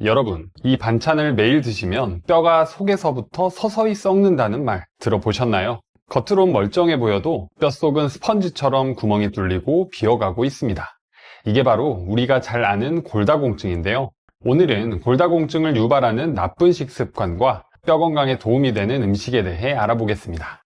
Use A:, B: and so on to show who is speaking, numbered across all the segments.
A: 여러분, 이 반찬을 매일 드시면 뼈가 속에서부터 서서히 썩는다는 말 들어보셨나요? 겉으론 멀쩡해 보여도 뼛속은 스펀지처럼 구멍이 뚫리고 비어가고 있습니다. 이게 바로 우리가 잘 아는 골다공증인데요. 오늘은 골다공증을 유발하는 나쁜 식습관과 뼈 건강에 도움이 되는 음식에 대해 알아보겠습니다.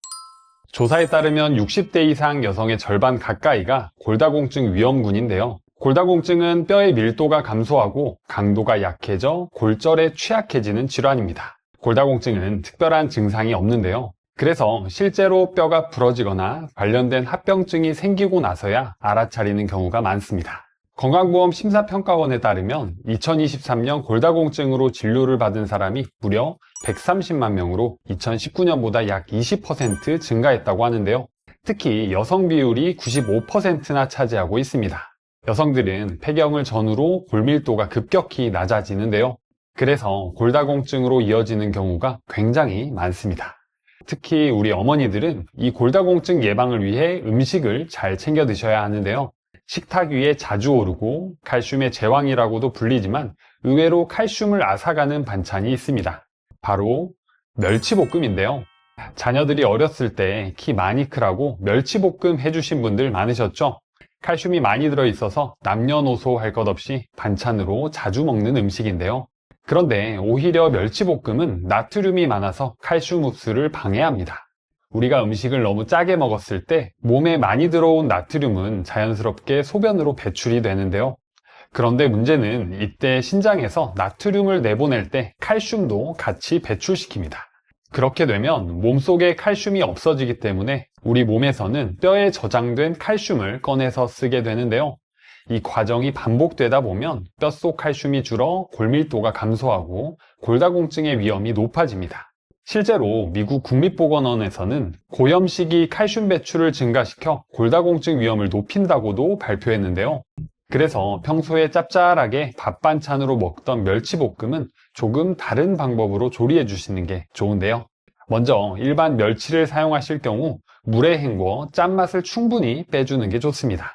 A: 조사에 따르면 60대 이상 여성의 절반 가까이가 골다공증 위험군인데요. 골다공증은 뼈의 밀도가 감소하고 강도가 약해져 골절에 취약해지는 질환입니다. 골다공증은 특별한 증상이 없는데요. 그래서 실제로 뼈가 부러지거나 관련된 합병증이 생기고 나서야 알아차리는 경우가 많습니다. 건강보험 심사평가원에 따르면 2023년 골다공증으로 진료를 받은 사람이 무려 130만 명으로 2019년보다 약 20% 증가했다고 하는데요. 특히 여성 비율이 95%나 차지하고 있습니다. 여성들은 폐경을 전후로 골밀도가 급격히 낮아지는데요. 그래서 골다공증으로 이어지는 경우가 굉장히 많습니다. 특히 우리 어머니들은 이 골다공증 예방을 위해 음식을 잘 챙겨 드셔야 하는데요. 식탁 위에 자주 오르고 칼슘의 제왕이라고도 불리지만 의외로 칼슘을 앗아가는 반찬이 있습니다. 바로 멸치볶음인데요. 자녀들이 어렸을 때 키 많이 크라고 멸치볶음 해주신 분들 많으셨죠? 칼슘이 많이 들어있어서 남녀노소 할 것 없이 반찬으로 자주 먹는 음식인데요. 그런데 오히려 멸치볶음은 나트륨이 많아서 칼슘 흡수를 방해합니다. 우리가 음식을 너무 짜게 먹었을 때 몸에 많이 들어온 나트륨은 자연스럽게 소변으로 배출이 되는데요. 그런데 문제는 이때 신장에서 나트륨을 내보낼 때 칼슘도 같이 배출시킵니다. 그렇게 되면 몸속에 칼슘이 없어지기 때문에 우리 몸에서는 뼈에 저장된 칼슘을 꺼내서 쓰게 되는데요. 이 과정이 반복되다 보면 뼛속 칼슘이 줄어 골밀도가 감소하고 골다공증의 위험이 높아집니다. 실제로 미국 국립보건원에서는 고염 시기 칼슘 배출을 증가시켜 골다공증 위험을 높인다고도 발표했는데요. 그래서 평소에 짭짤하게 밥 반찬으로 먹던 멸치볶음은 조금 다른 방법으로 조리해 주시는 게 좋은데요. 먼저 일반 멸치를 사용하실 경우 물에 헹궈 짠맛을 충분히 빼주는 게 좋습니다.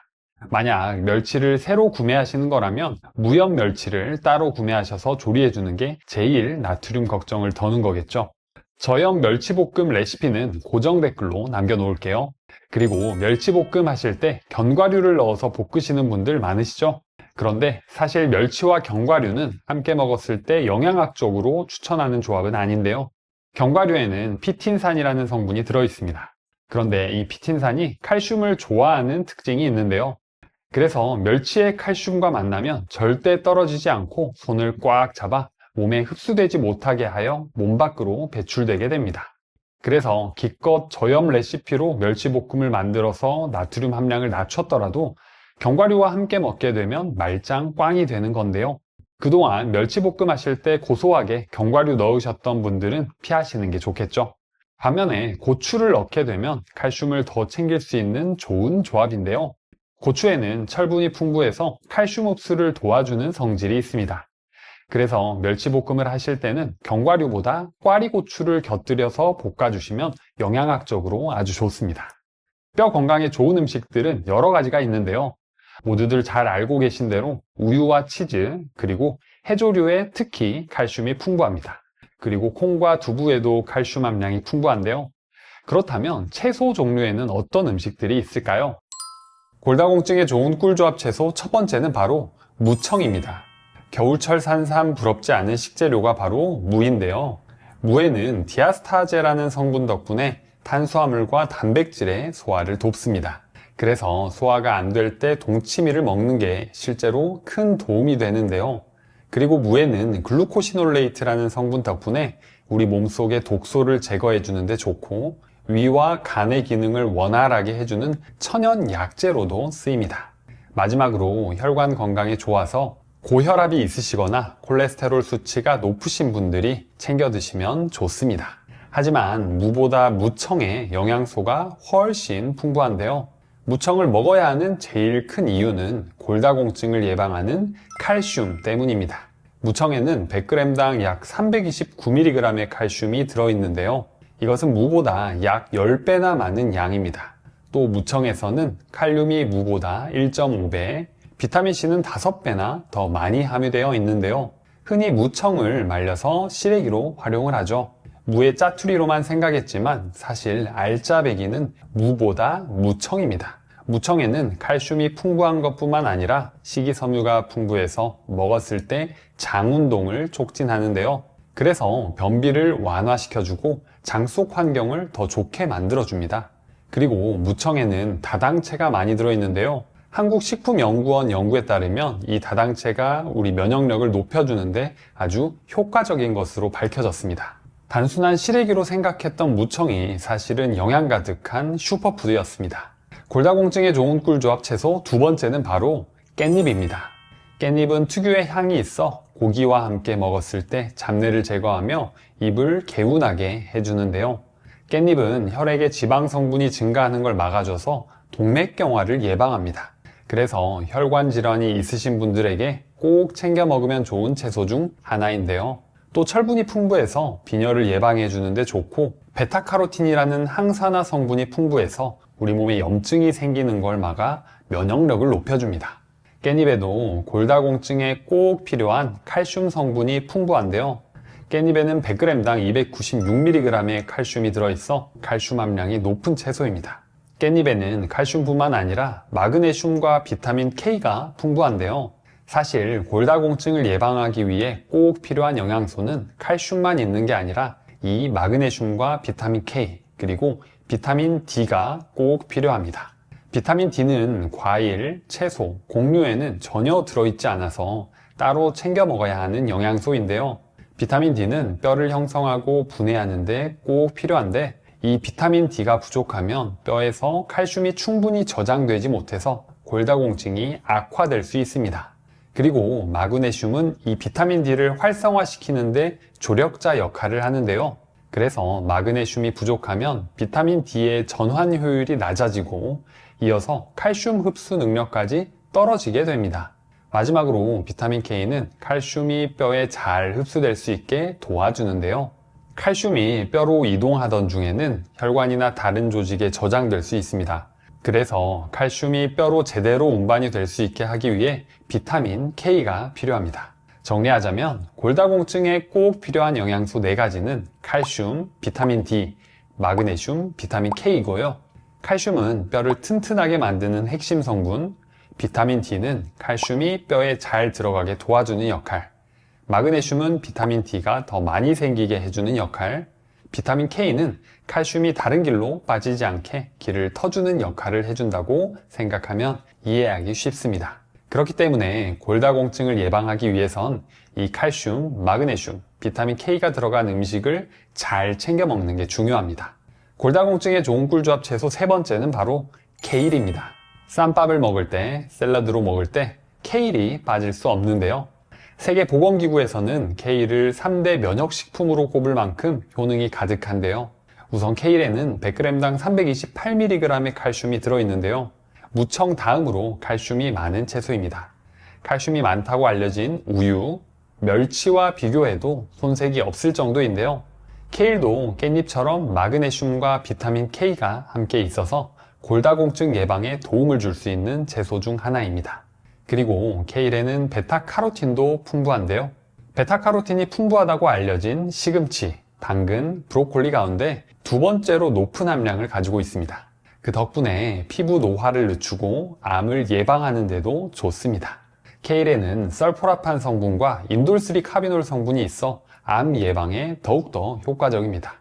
A: 만약 멸치를 새로 구매하시는 거라면 무염 멸치를 따로 구매하셔서 조리해 주는 게 제일 나트륨 걱정을 더는 거겠죠. 저염 멸치볶음 레시피는 고정 댓글로 남겨놓을게요. 그리고 멸치볶음 하실 때 견과류를 넣어서 볶으시는 분들 많으시죠? 그런데 사실 멸치와 견과류는 함께 먹었을 때 영양학적으로 추천하는 조합은 아닌데요. 견과류에는 피틴산이라는 성분이 들어있습니다. 그런데 이 피틴산이 칼슘을 좋아하는 특징이 있는데요. 그래서 멸치의 칼슘과 만나면 절대 떨어지지 않고 손을 꽉 잡아 몸에 흡수되지 못하게 하여 몸 밖으로 배출되게 됩니다. 그래서 기껏 저염 레시피로 멸치볶음을 만들어서 나트륨 함량을 낮췄더라도 견과류와 함께 먹게 되면 말짱 꽝이 되는 건데요. 그동안 멸치볶음 하실 때 고소하게 견과류 넣으셨던 분들은 피하시는 게 좋겠죠. 반면에 고추를 넣게 되면 칼슘을 더 챙길 수 있는 좋은 조합인데요. 고추에는 철분이 풍부해서 칼슘 흡수를 도와주는 성질이 있습니다. 그래서 멸치볶음을 하실 때는 견과류보다 꽈리고추를 곁들여서 볶아주시면 영양학적으로 아주 좋습니다. 뼈 건강에 좋은 음식들은 여러 가지가 있는데요. 모두들 잘 알고 계신 대로 우유와 치즈, 그리고 해조류에 특히 칼슘이 풍부합니다. 그리고 콩과 두부에도 칼슘 함량이 풍부한데요. 그렇다면 채소 종류에는 어떤 음식들이 있을까요? 골다공증에 좋은 꿀조합 채소 첫 번째는 바로 무청입니다. 겨울철 산삼 부럽지 않은 식재료가 바로 무인데요. 무에는 디아스타제라는 성분 덕분에 탄수화물과 단백질의 소화를 돕습니다. 그래서 소화가 안 될 때 동치미를 먹는 게 실제로 큰 도움이 되는데요. 그리고 무에는 글루코시놀레이트라는 성분 덕분에 우리 몸속의 독소를 제거해 주는데 좋고 위와 간의 기능을 원활하게 해주는 천연 약재로도 쓰입니다. 마지막으로 혈관 건강에 좋아서 고혈압이 있으시거나 콜레스테롤 수치가 높으신 분들이 챙겨 드시면 좋습니다. 하지만 무보다 무청의 영양소가 훨씬 풍부한데요. 무청을 먹어야 하는 제일 큰 이유는 골다공증을 예방하는 칼슘 때문입니다. 무청에는 100g당 약 329mg의 칼슘이 들어있는데요. 이것은 무보다 약 10배나 많은 양입니다. 또 무청에서는 칼륨이 무보다 1.5배, 비타민C는 5배나 더 많이 함유되어 있는데요. 흔히 무청을 말려서 시래기로 활용을 하죠. 무의 짜투리로만 생각했지만 사실 알짜배기는 무보다 무청입니다. 무청에는 칼슘이 풍부한 것뿐만 아니라 식이섬유가 풍부해서 먹었을 때 장운동을 촉진하는데요. 그래서 변비를 완화시켜주고 장속 환경을 더 좋게 만들어줍니다. 그리고 무청에는 다당체가 많이 들어있는데요. 한국식품연구원 연구에 따르면 이 다당체가 우리 면역력을 높여주는데 아주 효과적인 것으로 밝혀졌습니다. 단순한 시래기로 생각했던 무청이 사실은 영양 가득한 슈퍼푸드였습니다. 골다공증에 좋은 꿀조합 채소 두 번째는 바로 깻잎입니다. 깻잎은 특유의 향이 있어 고기와 함께 먹었을 때 잡내를 제거하며 입을 개운하게 해주는데요. 깻잎은 혈액의 지방 성분이 증가하는 걸 막아줘서 동맥경화를 예방합니다. 그래서 혈관 질환이 있으신 분들에게 꼭 챙겨 먹으면 좋은 채소 중 하나인데요. 또 철분이 풍부해서 빈혈을 예방해 주는데 좋고, 베타카로틴이라는 항산화 성분이 풍부해서 우리 몸에 염증이 생기는 걸 막아 면역력을 높여줍니다. 깻잎에도 골다공증에 꼭 필요한 칼슘 성분이 풍부한데요. 깻잎에는 100g당 296mg의 칼슘이 들어있어 칼슘 함량이 높은 채소입니다. 깻잎에는 칼슘뿐만 아니라 마그네슘과 비타민 K가 풍부한데요. 사실 골다공증을 예방하기 위해 꼭 필요한 영양소는 칼슘만 있는 게 아니라 이 마그네슘과 비타민 K, 그리고 비타민 D가 꼭 필요합니다. 비타민 D는 과일, 채소, 곡류에는 전혀 들어있지 않아서 따로 챙겨 먹어야 하는 영양소인데요. 비타민 D는 뼈를 형성하고 분해하는 데 꼭 필요한데, 이 비타민 D가 부족하면 뼈에서 칼슘이 충분히 저장되지 못해서 골다공증이 악화될 수 있습니다. 그리고 마그네슘은 이 비타민 D를 활성화시키는데 조력자 역할을 하는데요. 그래서 마그네슘이 부족하면 비타민 D의 전환 효율이 낮아지고 이어서 칼슘 흡수 능력까지 떨어지게 됩니다. 마지막으로 비타민 K는 칼슘이 뼈에 잘 흡수될 수 있게 도와주는데요. 칼슘이 뼈로 이동하던 중에는 혈관이나 다른 조직에 저장될 수 있습니다. 그래서 칼슘이 뼈로 제대로 운반이 될 수 있게 하기 위해 비타민 K가 필요합니다. 정리하자면 골다공증에 꼭 필요한 영양소 4가지는 칼슘, 비타민 D, 마그네슘, 비타민 K이고요. 칼슘은 뼈를 튼튼하게 만드는 핵심 성분, 비타민 D는 칼슘이 뼈에 잘 들어가게 도와주는 역할, 마그네슘은 비타민 D가 더 많이 생기게 해주는 역할, 비타민 K는 칼슘이 다른 길로 빠지지 않게 길을 터주는 역할을 해준다고 생각하면 이해하기 쉽습니다. 그렇기 때문에 골다공증을 예방하기 위해선 이 칼슘, 마그네슘, 비타민 K가 들어간 음식을 잘 챙겨 먹는 게 중요합니다. 골다공증에 좋은 꿀조합 채소 3번째는 바로 케일입니다. 쌈밥을 먹을 때, 샐러드로 먹을 때 케일이 빠질 수 없는데요. 세계보건기구에서는 케일을 3대 면역식품으로 꼽을 만큼 효능이 가득한데요. 우선 케일에는 100g당 328mg의 칼슘이 들어있는데요. 무청 다음으로 칼슘이 많은 채소입니다. 칼슘이 많다고 알려진 우유, 멸치와 비교해도 손색이 없을 정도인데요. 케일도 깻잎처럼 마그네슘과 비타민 K가 함께 있어서 골다공증 예방에 도움을 줄 수 있는 채소 중 하나입니다. 그리고 케일에는 베타카로틴도 풍부한데요. 베타카로틴이 풍부하다고 알려진 시금치, 당근, 브로콜리 가운데 2번째로 높은 함량을 가지고 있습니다. 그 덕분에 피부 노화를 늦추고 암을 예방하는 데도 좋습니다. 케일에는 설포라판 성분과 인돌3 카비놀 성분이 있어 암 예방에 더욱더 효과적입니다.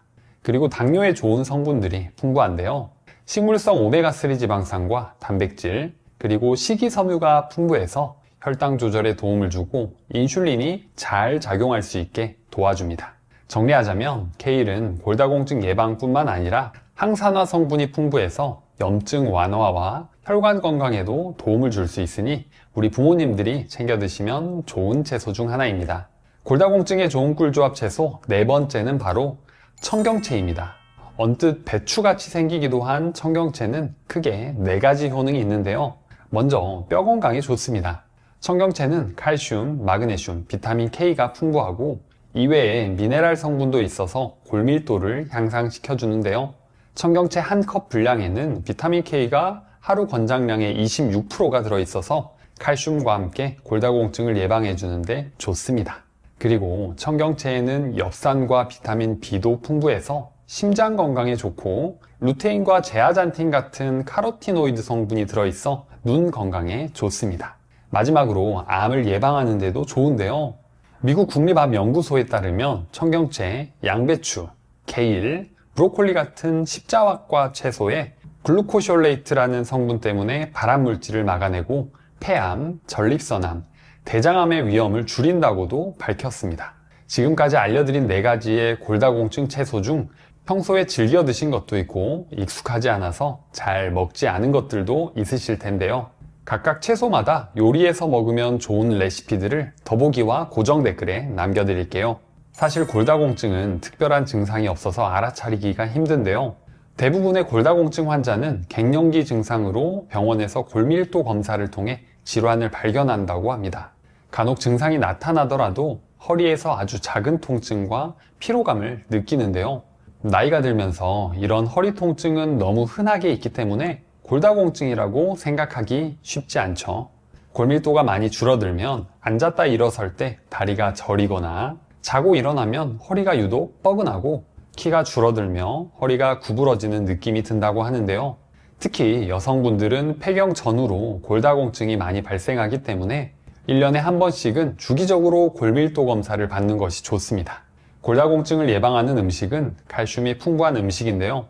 A: 그리고 당뇨에 좋은 성분들이 풍부한데요. 식물성 오메가3 지방산과 단백질, 그리고 식이섬유가 풍부해서 혈당 조절에 도움을 주고 인슐린이 잘 작용할 수 있게 도와줍니다. 정리하자면 케일은 골다공증 예방뿐만 아니라 항산화 성분이 풍부해서 염증 완화와 혈관 건강에도 도움을 줄 수 있으니 우리 부모님들이 챙겨 드시면 좋은 채소 중 하나입니다. 골다공증에 좋은 꿀조합 채소 4번째는 바로 청경채입니다. 언뜻 배추같이 생기기도 한 청경채는 크게 4가지 효능이 있는데요. 먼저 뼈 건강에 좋습니다. 청경채는 칼슘, 마그네슘, 비타민 K가 풍부하고 이외에 미네랄 성분도 있어서 골밀도를 향상시켜 주는데요. 청경채 한 컵 분량에는 비타민 K가 하루 권장량의 26%가 들어있어서 칼슘과 함께 골다공증을 예방해 주는데 좋습니다. 그리고 청경채에는 엽산과 비타민 B도 풍부해서 심장 건강에 좋고 루테인과 제아잔틴 같은 카로티노이드 성분이 들어있어 눈 건강에 좋습니다. 마지막으로 암을 예방하는 데도 좋은데요. 미국 국립암연구소에 따르면 청경채, 양배추, 케일, 브로콜리 같은 십자화과 채소에 글루코시올레이트라는 성분 때문에 발암물질을 막아내고 폐암, 전립선암, 대장암의 위험을 줄인다고도 밝혔습니다. 지금까지 알려드린 4가지의 골다공증 채소 중 평소에 즐겨 드신 것도 있고 익숙하지 않아서 잘 먹지 않은 것들도 있으실 텐데요. 각각 채소마다 요리해서 먹으면 좋은 레시피들을 더보기와 고정 댓글에 남겨드릴게요. 사실 골다공증은 특별한 증상이 없어서 알아차리기가 힘든데요. 대부분의 골다공증 환자는 갱년기 증상으로 병원에서 골밀도 검사를 통해 질환을 발견한다고 합니다. 간혹 증상이 나타나더라도 허리에서 아주 작은 통증과 피로감을 느끼는데요. 나이가 들면서 이런 허리 통증은 너무 흔하게 있기 때문에 골다공증이라고 생각하기 쉽지 않죠. 골밀도가 많이 줄어들면 앉았다 일어설 때 다리가 저리거나 자고 일어나면 허리가 유독 뻐근하고 키가 줄어들며 허리가 구부러지는 느낌이 든다고 하는데요. 특히 여성분들은 폐경 전후로 골다공증이 많이 발생하기 때문에 1년에 한 번씩은 주기적으로 골밀도 검사를 받는 것이 좋습니다. 골다공증을 예방하는 음식은 칼슘이 풍부한 음식인데요.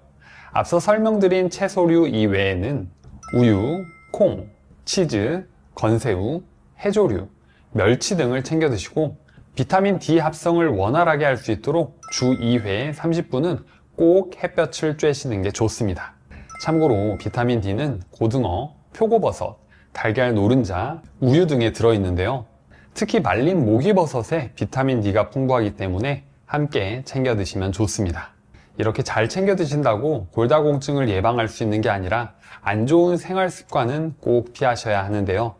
A: 앞서 설명드린 채소류 이외에는 우유, 콩, 치즈, 건새우, 해조류, 멸치 등을 챙겨 드시고 비타민 D 합성을 원활하게 할 수 있도록 주 2회 30분은 꼭 햇볕을 쬐시는 게 좋습니다. 참고로 비타민 D는 고등어, 표고버섯, 달걀 노른자, 우유 등에 들어있는데요. 특히 말린 목이버섯에 비타민 D가 풍부하기 때문에 함께 챙겨 드시면 좋습니다. 이렇게 잘 챙겨 드신다고 골다공증을 예방할 수 있는 게 아니라 안 좋은 생활 습관은 꼭 피하셔야 하는데요.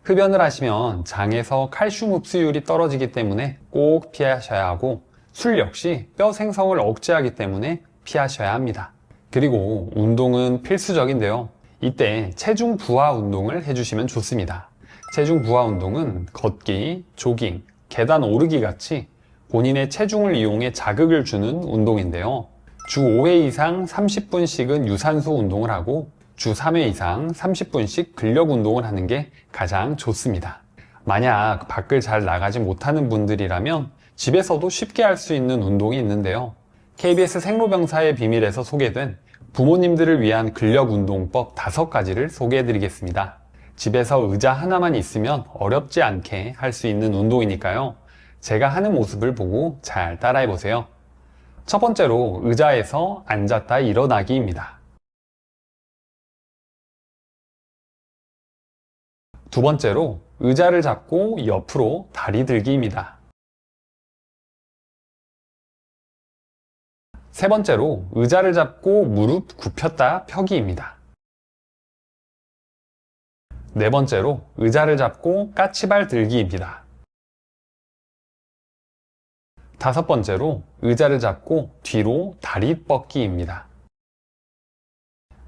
A: 흡연을 하시면 장에서 칼슘 흡수율이 떨어지기 때문에 꼭 피하셔야 하고 술 역시 뼈 생성을 억제하기 때문에 피하셔야 합니다. 그리고 운동은 필수적인데요. 이때 체중 부하 운동을 해주시면 좋습니다. 체중 부하 운동은 걷기, 조깅, 계단 오르기 같이 본인의 체중을 이용해 자극을 주는 운동인데요. 주 5회 이상 30분씩은 유산소 운동을 하고 주 3회 이상 30분씩 근력 운동을 하는 게 가장 좋습니다. 만약 밖을 잘 나가지 못하는 분들이라면 집에서도 쉽게 할 수 있는 운동이 있는데요. KBS 생로병사의 비밀에서 소개된 부모님들을 위한 근력 운동법 5가지를 소개해 드리겠습니다. 집에서 의자 하나만 있으면 어렵지 않게 할 수 있는 운동이니까요. 제가 하는 모습을 보고 잘 따라해 보세요. 첫 번째로 의자에서 앉았다 일어나기입니다. 두 번째로 의자를 잡고 옆으로 다리 들기입니다. 세 번째로 의자를 잡고 무릎 굽혔다 펴기입니다. 네 번째로 의자를 잡고 까치발 들기입니다. 다섯 번째로 의자를 잡고 뒤로 다리 뻗기입니다.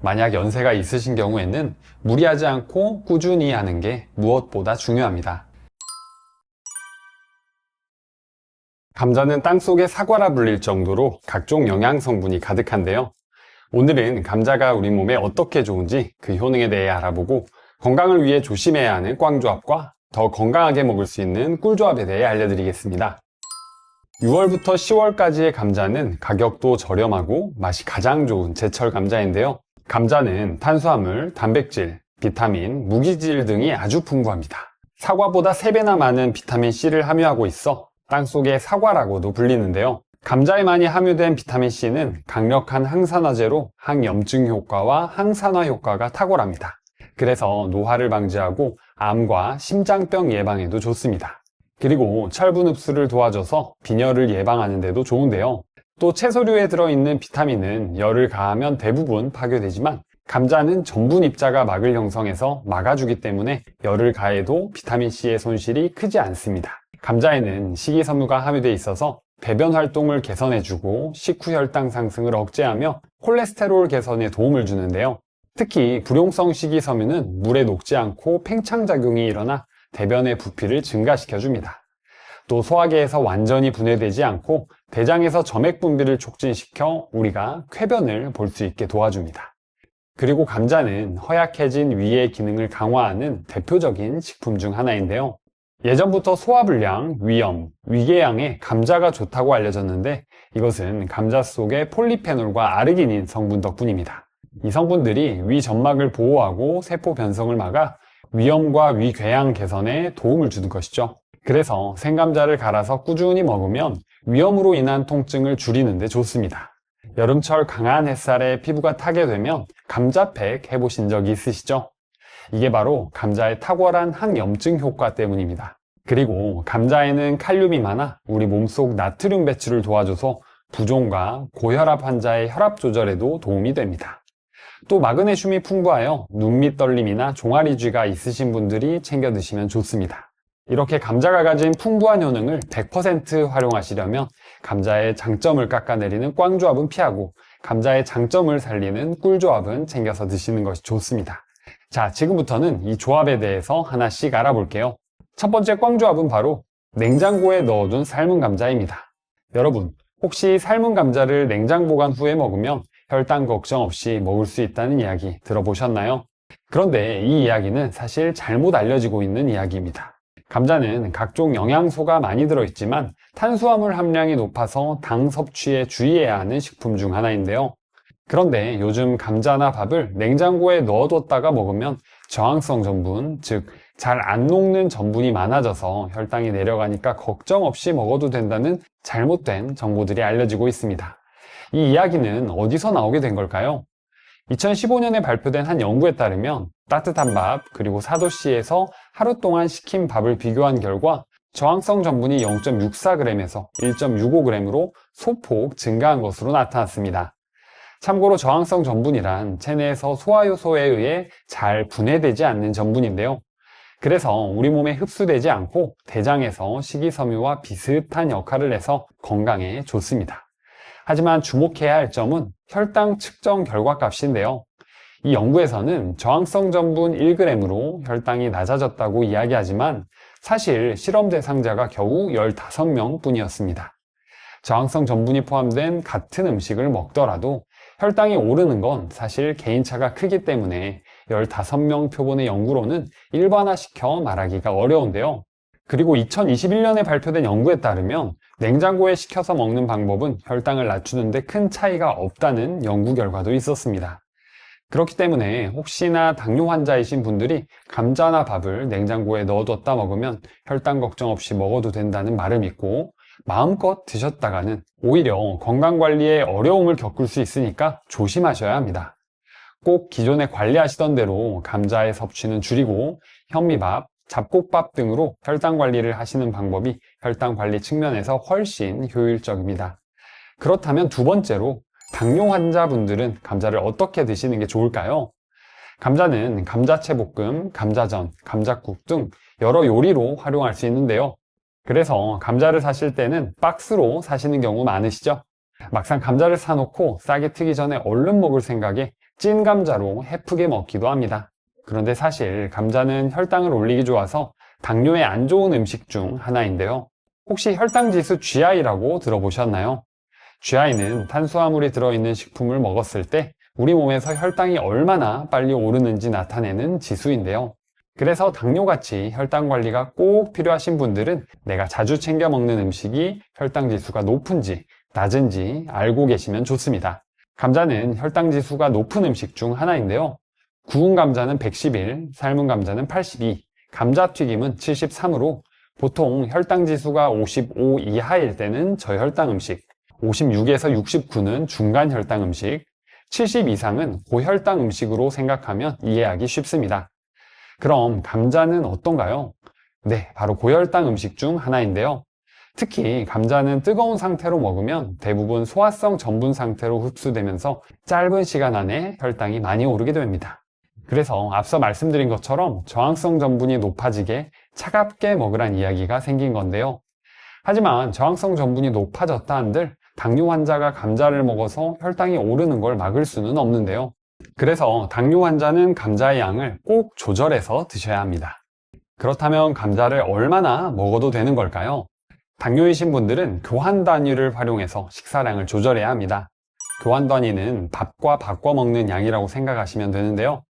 A: 만약 연세가 있으신 경우에는 무리하지 않고 꾸준히 하는 게 무엇보다 중요합니다. 감자는 땅속의 사과라 불릴 정도로 각종 영양 성분이 가득한데요. 오늘은 감자가 우리 몸에 어떻게 좋은지 그 효능에 대해 알아보고 건강을 위해 조심해야 하는 꽝조합과 더 건강하게 먹을 수 있는 꿀조합에 대해 알려드리겠습니다. 6월부터 10월까지의 감자는 가격도 저렴하고 맛이 가장 좋은 제철 감자인데요. 감자는 탄수화물, 단백질, 비타민, 무기질 등이 아주 풍부합니다. 사과보다 3배나 많은 비타민C를 함유하고 있어 땅속의 사과라고도 불리는데요. 감자에 많이 함유된 비타민C는 강력한 항산화제로 항염증 효과와 항산화 효과가 탁월합니다. 그래서 노화를 방지하고 암과 심장병 예방에도 좋습니다. 그리고 철분 흡수를 도와줘서 빈혈을 예방하는 데도 좋은데요. 또 채소류에 들어있는 비타민은 열을 가하면 대부분 파괴되지만 감자는 전분 입자가 막을 형성해서 막아주기 때문에 열을 가해도 비타민C의 손실이 크지 않습니다. 감자에는 식이섬유가 함유되어 있어서 배변 활동을 개선해주고 식후 혈당 상승을 억제하며 콜레스테롤 개선에 도움을 주는데요. 특히 불용성 식이섬유는 물에 녹지 않고 팽창작용이 일어나 대변의 부피를 증가시켜줍니다. 또 소화기에서 완전히 분해되지 않고 대장에서 점액 분비를 촉진시켜 우리가 쾌변을 볼 수 있게 도와줍니다. 그리고 감자는 허약해진 위의 기능을 강화하는 대표적인 식품 중 하나인데요. 예전부터 소화불량, 위염, 위궤양에 감자가 좋다고 알려졌는데 이것은 감자 속의 폴리페놀과 아르기닌 성분 덕분입니다. 이 성분들이 위 점막을 보호하고 세포 변성을 막아 위염과 위궤양 개선에 도움을 주는 것이죠. 그래서 생감자를 갈아서 꾸준히 먹으면 위염으로 인한 통증을 줄이는 데 좋습니다. 여름철 강한 햇살에 피부가 타게 되면 감자팩 해보신 적이 있으시죠? 이게 바로 감자의 탁월한 항염증 효과 때문입니다. 그리고 감자에는 칼륨이 많아 우리 몸속 나트륨 배출을 도와줘서 부종과 고혈압 환자의 혈압 조절에도 도움이 됩니다. 또 마그네슘이 풍부하여 눈밑 떨림이나 종아리쥐가 있으신 분들이 챙겨 드시면 좋습니다. 이렇게 감자가 가진 풍부한 효능을 100% 활용하시려면 감자의 장점을 깎아내리는 꽝조합은 피하고 감자의 장점을 살리는 꿀조합은 챙겨서 드시는 것이 좋습니다. 자, 지금부터는 이 조합에 대해서 하나씩 알아볼게요. 첫 번째 꽝조합은 바로 냉장고에 넣어둔 삶은 감자입니다. 여러분, 혹시 삶은 감자를 냉장 보관 후에 먹으면 혈당 걱정 없이 먹을 수 있다는 이야기 들어보셨나요? 그런데 이 이야기는 사실 잘못 알려지고 있는 이야기입니다. 감자는 각종 영양소가 많이 들어있지만 탄수화물 함량이 높아서 당 섭취에 주의해야 하는 식품 중 하나인데요. 그런데 요즘 감자나 밥을 냉장고에 넣어뒀다가 먹으면 저항성 전분, 즉 잘 안 녹는 전분이 많아져서 혈당이 내려가니까 걱정 없이 먹어도 된다는 잘못된 정보들이 알려지고 있습니다. 이 이야기는 어디서 나오게 된 걸까요? 2015년에 발표된 한 연구에 따르면 따뜻한 밥 그리고 4도씨에서 하루 동안 식힌 밥을 비교한 결과 저항성 전분이 0.64g에서 1.65g으로 소폭 증가한 것으로 나타났습니다. 참고로 저항성 전분이란 체내에서 소화효소에 의해 잘 분해되지 않는 전분인데요. 그래서 우리 몸에 흡수되지 않고 대장에서 식이섬유와 비슷한 역할을 해서 건강에 좋습니다. 하지만 주목해야 할 점은 혈당 측정 결과값인데요. 이 연구에서는 저항성 전분 1g으로 혈당이 낮아졌다고 이야기하지만 사실 실험 대상자가 겨우 15명 뿐이었습니다. 저항성 전분이 포함된 같은 음식을 먹더라도 혈당이 오르는 건 사실 개인차가 크기 때문에 15명 표본의 연구로는 일반화시켜 말하기가 어려운데요. 그리고 2021년에 발표된 연구에 따르면 냉장고에 식혀서 먹는 방법은 혈당을 낮추는 데 큰 차이가 없다는 연구 결과도 있었습니다. 그렇기 때문에 혹시나 당뇨 환자이신 분들이 감자나 밥을 냉장고에 넣어뒀다 먹으면 혈당 걱정 없이 먹어도 된다는 말을 믿고 마음껏 드셨다가는 오히려 건강관리에 어려움을 겪을 수 있으니까 조심하셔야 합니다. 꼭 기존에 관리하시던 대로 감자의 섭취는 줄이고 현미밥, 잡곡밥 등으로 혈당 관리를 하시는 방법이 혈당 관리 측면에서 훨씬 효율적입니다. 그렇다면 두 번째로 당뇨 환자분들은 감자를 어떻게 드시는 게 좋을까요? 감자는 감자채 볶음, 감자전, 감자국 등 여러 요리로 활용할 수 있는데요. 그래서 감자를 사실 때는 박스로 사시는 경우 많으시죠? 막상 감자를 사놓고 싸게 트기 전에 얼른 먹을 생각에 찐 감자로 해프게 먹기도 합니다. 그런데 사실 감자는 혈당을 올리기 좋아서 당뇨에 안 좋은 음식 중 하나인데요. 혹시 혈당지수 GI라고 들어보셨나요? GI는 탄수화물이 들어있는 식품을 먹었을 때 우리 몸에서 혈당이 얼마나 빨리 오르는지 나타내는 지수인데요. 그래서 당뇨같이 혈당 관리가 꼭 필요하신 분들은 내가 자주 챙겨 먹는 음식이 혈당지수가 높은지 낮은지 알고 계시면 좋습니다. 감자는 혈당지수가 높은 음식 중 하나인데요. 구운 감자는 111, 삶은 감자는 82, 감자튀김은 73으로 보통 혈당지수가 55 이하일 때는 저혈당 음식, 56에서 69는 중간 혈당 음식, 70 이상은 고혈당 음식으로 생각하면 이해하기 쉽습니다. 그럼 감자는 어떤가요? 네, 바로 고혈당 음식 중 하나인데요. 특히 감자는 뜨거운 상태로 먹으면 대부분 소화성 전분 상태로 흡수되면서 짧은 시간 안에 혈당이 많이 오르게 됩니다. 그래서 앞서 말씀드린 것처럼 저항성 전분이 높아지게 차갑게 먹으란 이야기가 생긴 건데요. 하지만 저항성 전분이 높아졌다 한들 당뇨 환자가 감자를 먹어서 혈당이 오르는 걸 막을 수는 없는데요. 그래서 당뇨 환자는 감자의 양을 꼭 조절해서 드셔야 합니다. 그렇다면 감자를 얼마나 먹어도 되는 걸까요? 당뇨이신 분들은 교환 단위를 활용해서 식사량을 조절해야 합니다. 교환 단위는 밥과 바꿔 먹는 양이라고 생각하시면 되는데요.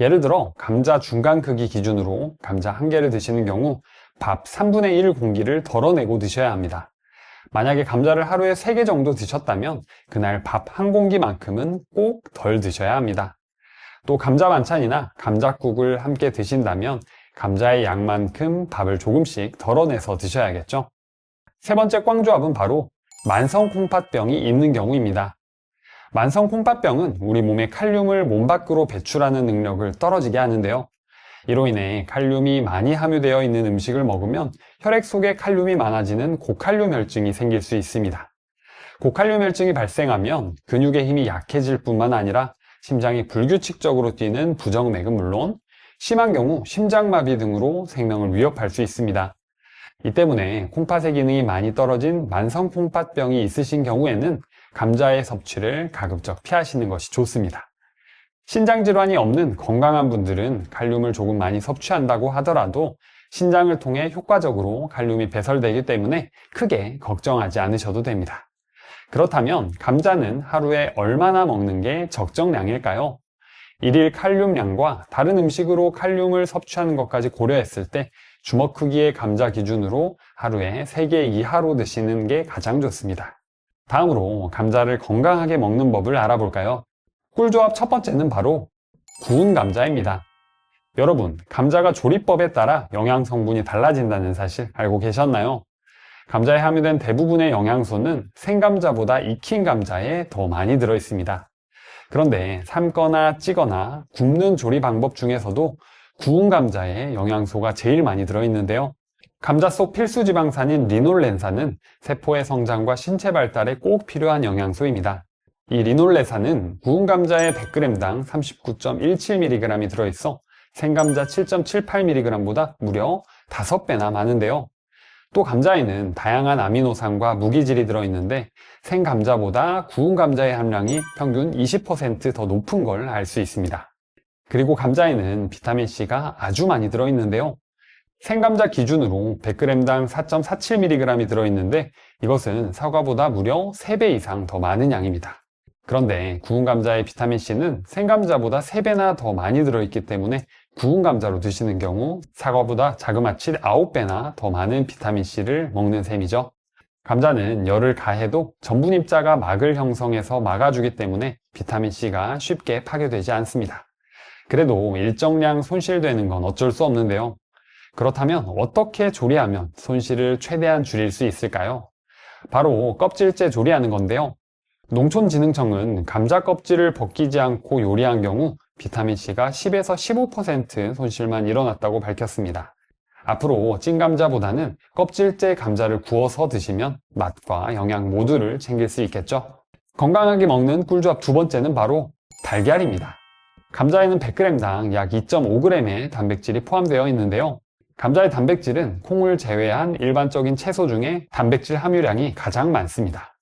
A: 예를 들어 감자 중간 크기 기준으로 감자 1개를 드시는 경우 밥 3분의 1 공기를 덜어내고 드셔야 합니다. 만약에 감자를 하루에 3개 정도 드셨다면 그날 밥 1공기만큼은 꼭 덜 드셔야 합니다. 또 감자 반찬이나 감자국을 함께 드신다면 감자의 양만큼 밥을 조금씩 덜어내서 드셔야겠죠. 세 번째 꽝조합은 바로 만성 콩팥병이 있는 경우입니다. 만성 콩팥병은 우리 몸의 칼륨을 몸 밖으로 배출하는 능력을 떨어지게 하는데요. 이로 인해 칼륨이 많이 함유되어 있는 음식을 먹으면 혈액 속에 칼륨이 많아지는 고칼륨혈증이 생길 수 있습니다. 고칼륨혈증이 발생하면 근육의 힘이 약해질 뿐만 아니라 심장이 불규칙적으로 뛰는 부정맥은 물론 심한 경우 심장마비 등으로 생명을 위협할 수 있습니다. 이 때문에 콩팥의 기능이 많이 떨어진 만성 콩팥병이 있으신 경우에는 감자의 섭취를 가급적 피하시는 것이 좋습니다. 신장질환이 없는 건강한 분들은 칼륨을 조금 많이 섭취한다고 하더라도 신장을 통해 효과적으로 칼륨이 배설되기 때문에 크게 걱정하지 않으셔도 됩니다. 그렇다면 감자는 하루에 얼마나 먹는 게 적정량일까요? 일일 칼륨량과 다른 음식으로 칼륨을 섭취하는 것까지 고려했을 때 주먹 크기의 감자 기준으로 하루에 3개 이하로 드시는 게 가장 좋습니다. 다음으로 감자를 건강하게 먹는 법을 알아볼까요? 꿀조합 첫 번째는 바로 구운 감자입니다. 여러분, 감자가 조리법에 따라 영양 성분이 달라진다는 사실 알고 계셨나요? 감자에 함유된 대부분의 영양소는 생감자보다 익힌 감자에 더 많이 들어 있습니다. 그런데 삶거나 찌거나 굽는 조리 방법 중에서도 구운 감자에 영양소가 제일 많이 들어있는데요. 감자 속 필수 지방산인 리놀렌산은 세포의 성장과 신체 발달에 꼭 필요한 영양소입니다. 이 리놀레산은 구운 감자의 100g당 39.17mg이 들어있어 생감자 7.78mg보다 무려 5배나 많은데요. 또 감자에는 다양한 아미노산과 무기질이 들어있는데 생감자보다 구운 감자의 함량이 평균 20% 더 높은 걸 알 수 있습니다. 그리고 감자에는 비타민C가 아주 많이 들어있는데요. 생감자 기준으로 100g당 4.47mg이 들어있는데 이것은 사과보다 무려 3배 이상 더 많은 양입니다. 그런데 구운 감자의 비타민C는 생감자보다 3배나 더 많이 들어있기 때문에 구운 감자로 드시는 경우 사과보다 자그마치 9배나 더 많은 비타민C를 먹는 셈이죠. 감자는 열을 가해도 전분 입자가 막을 형성해서 막아주기 때문에 비타민C가 쉽게 파괴되지 않습니다. 그래도 일정량 손실되는 건 어쩔 수 없는데요. 그렇다면 어떻게 조리하면 손실을 최대한 줄일 수 있을까요? 바로 껍질째 조리하는 건데요. 농촌진흥청은 감자 껍질을 벗기지 않고 요리한 경우 비타민C가 10에서 15% 손실만 일어났다고 밝혔습니다. 앞으로 찐감자보다는 껍질째 감자를 구워서 드시면 맛과 영양 모두를 챙길 수 있겠죠. 건강하게 먹는 꿀조합 두 번째는 바로 달걀입니다. 감자에는 100g당 약 2.5g의 단백질이 포함되어 있는데요. 감자의 단백질은 콩을 제외한 일반적인 채소 중에 단백질 함유량이 가장 많습니다.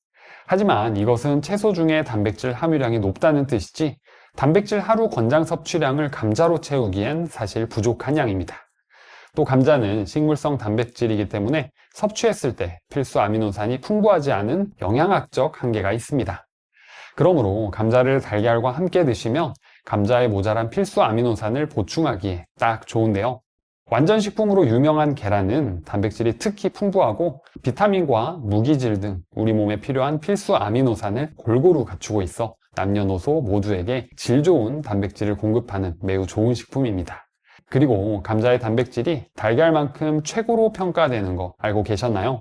A: 하지만 이것은 채소 중에 단백질 함유량이 높다는 뜻이지 단백질 하루 권장 섭취량을 감자로 채우기엔 사실 부족한 양입니다. 또 감자는 식물성 단백질이기 때문에 섭취했을 때 필수 아미노산이 풍부하지 않은 영양학적 한계가 있습니다. 그러므로 감자를 달걀과 함께 드시면 감자에 모자란 필수 아미노산을 보충하기에 딱 좋은데요. 완전식품으로 유명한 계란은 단백질이 특히 풍부하고 비타민과 무기질 등 우리 몸에 필요한 필수 아미노산을 골고루 갖추고 있어 남녀노소 모두에게 질 좋은 단백질을 공급하는 매우 좋은 식품입니다. 그리고 감자의 단백질이 달걀만큼 최고로 평가되는 거 알고 계셨나요?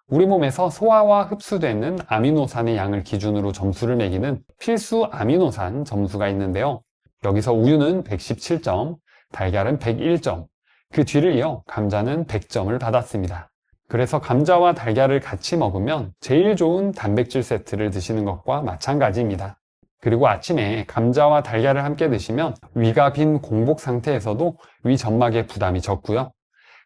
A: 우리 몸에서 소화와 흡수되는 아미노산의 양을 기준으로 점수를 매기는 필수 아미노산 점수가 있는데요. 여기서 우유는 117점, 달걀은 101점, 그 뒤를 이어 감자는 100점을 받았습니다. 그래서 감자와 달걀을 같이 먹으면 제일 좋은 단백질 세트를 드시는 것과 마찬가지입니다. 그리고 아침에 감자와 달걀을 함께 드시면 위가 빈 공복 상태에서도 위 점막의 부담이 적고요.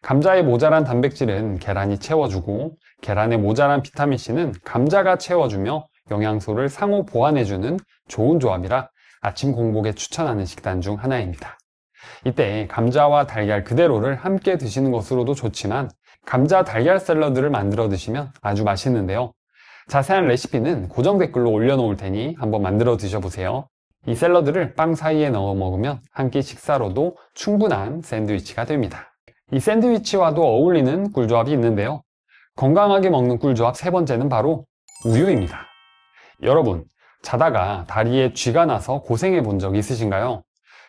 A: 감자에 모자란 단백질은 계란이 채워주고 계란에 모자란 비타민C는 감자가 채워주며 영양소를 상호 보완해주는 좋은 조합이라 아침 공복에 추천하는 식단 중 하나입니다. 이때 감자와 달걀 그대로를 함께 드시는 것으로도 좋지만 감자 달걀 샐러드를 만들어 드시면 아주 맛있는데요. 자세한 레시피는 고정 댓글로 올려놓을 테니 한번 만들어 드셔보세요. 이 샐러드를 빵 사이에 넣어 먹으면 한 끼 식사로도 충분한 샌드위치가 됩니다. 이 샌드위치와도 어울리는 꿀조합이 있는데요. 건강하게 먹는 꿀조합 세 번째는 바로 우유입니다. 여러분, 자다가 다리에 쥐가 나서 고생해 본 적 있으신가요?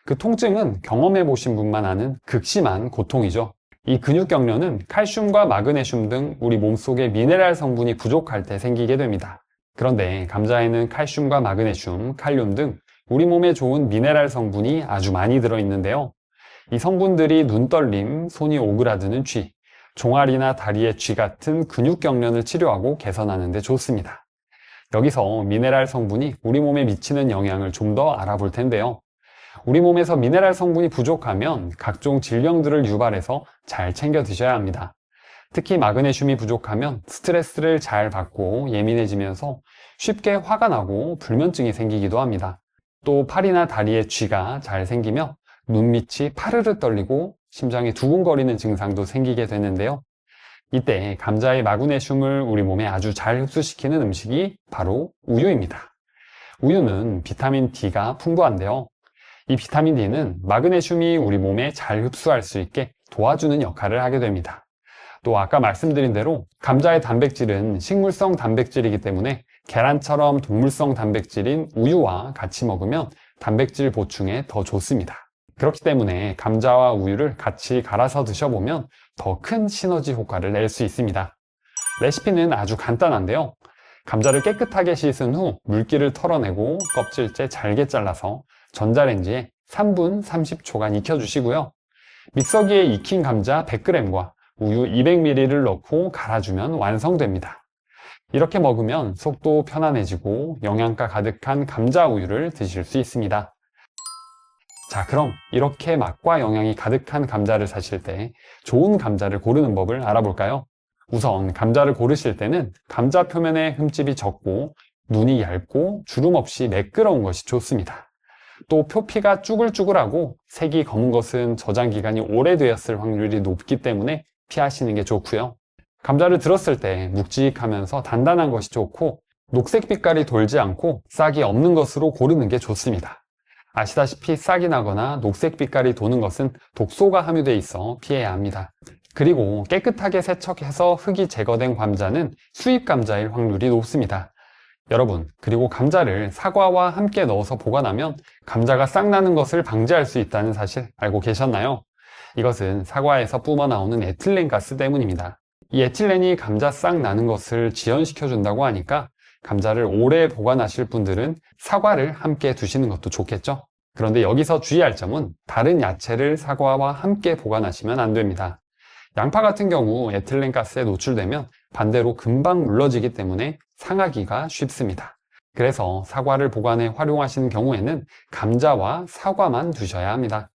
A: 그 통증은 경험해 보신 분만 아는 극심한 고통이죠. 이 근육경련은 칼슘과 마그네슘 등 우리 몸속의 미네랄 성분이 부족할 때 생기게 됩니다. 그런데 감자에는 칼슘과 마그네슘, 칼륨 등 우리 몸에 좋은 미네랄 성분이 아주 많이 들어있는데요. 이 성분들이 눈떨림, 손이 오그라드는 쥐, 종아리나 다리의 쥐 같은 근육경련을 치료하고 개선하는 데 좋습니다. 여기서 미네랄 성분이 우리 몸에 미치는 영향을 좀 더 알아볼 텐데요. 우리 몸에서 미네랄 성분이 부족하면 각종 질병들을 유발해서 잘 챙겨 드셔야 합니다. 특히 마그네슘이 부족하면 스트레스를 잘 받고 예민해지면서 쉽게 화가 나고 불면증이 생기기도 합니다. 또 팔이나 다리에 쥐가 잘 생기며 눈밑이 파르르 떨리고 심장이 두근거리는 증상도 생기게 되는데요. 이때 감자의 마그네슘을 우리 몸에 아주 잘 흡수시키는 음식이 바로 우유입니다. 우유는 비타민 D가 풍부한데요. 이 비타민 D는 마그네슘이 우리 몸에 잘 흡수할 수 있게 도와주는 역할을 하게 됩니다. 또 아까 말씀드린 대로 감자의 단백질은 식물성 단백질이기 때문에 계란처럼 동물성 단백질인 우유와 같이 먹으면 단백질 보충에 더 좋습니다. 그렇기 때문에 감자와 우유를 같이 갈아서 드셔보면 더 큰 시너지 효과를 낼 수 있습니다. 레시피는 아주 간단한데요. 감자를 깨끗하게 씻은 후 물기를 털어내고 껍질째 잘게 잘라서 전자레인지에 3분 30초간 익혀주시고요. 믹서기에 익힌 감자 100g과 우유 200ml를 넣고 갈아주면 완성됩니다. 이렇게 먹으면 속도 편안해지고 영양가 가득한 감자 우유를 드실 수 있습니다. 자, 그럼 이렇게 맛과 영양이 가득한 감자를 사실 때 좋은 감자를 고르는 법을 알아볼까요? 우선 감자를 고르실 때는 감자 표면에 흠집이 적고 눈이 얇고 주름 없이 매끄러운 것이 좋습니다. 또 표피가 쭈글쭈글하고 색이 검은 것은 저장 기간이 오래되었을 확률이 높기 때문에 피하시는 게 좋고요. 감자를 들었을 때 묵직하면서 단단한 것이 좋고 녹색 빛깔이 돌지 않고 싹이 없는 것으로 고르는 게 좋습니다. 아시다시피 싹이 나거나 녹색 빛깔이 도는 것은 독소가 함유되어 있어 피해야 합니다. 그리고 깨끗하게 세척해서 흙이 제거된 감자는 수입 감자일 확률이 높습니다. 여러분, 그리고 감자를 사과와 함께 넣어서 보관하면 감자가 싹 나는 것을 방지할 수 있다는 사실 알고 계셨나요? 이것은 사과에서 뿜어나오는 에틸렌 가스 때문입니다. 이 에틸렌이 감자 싹 나는 것을 지연시켜준다고 하니까 감자를 오래 보관하실 분들은 사과를 함께 두시는 것도 좋겠죠? 그런데 여기서 주의할 점은 다른 야채를 사과와 함께 보관하시면 안 됩니다. 양파 같은 경우 에틸렌 가스에 노출되면 반대로 금방 물러지기 때문에 상하기가 쉽습니다. 그래서 사과를 보관해 활용하시는 경우에는 감자와 사과만 두셔야 합니다.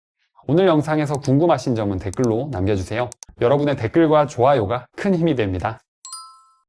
A: 오늘 영상에서 궁금하신 점은 댓글로 남겨주세요. 여러분의 댓글과 좋아요가 큰 힘이 됩니다.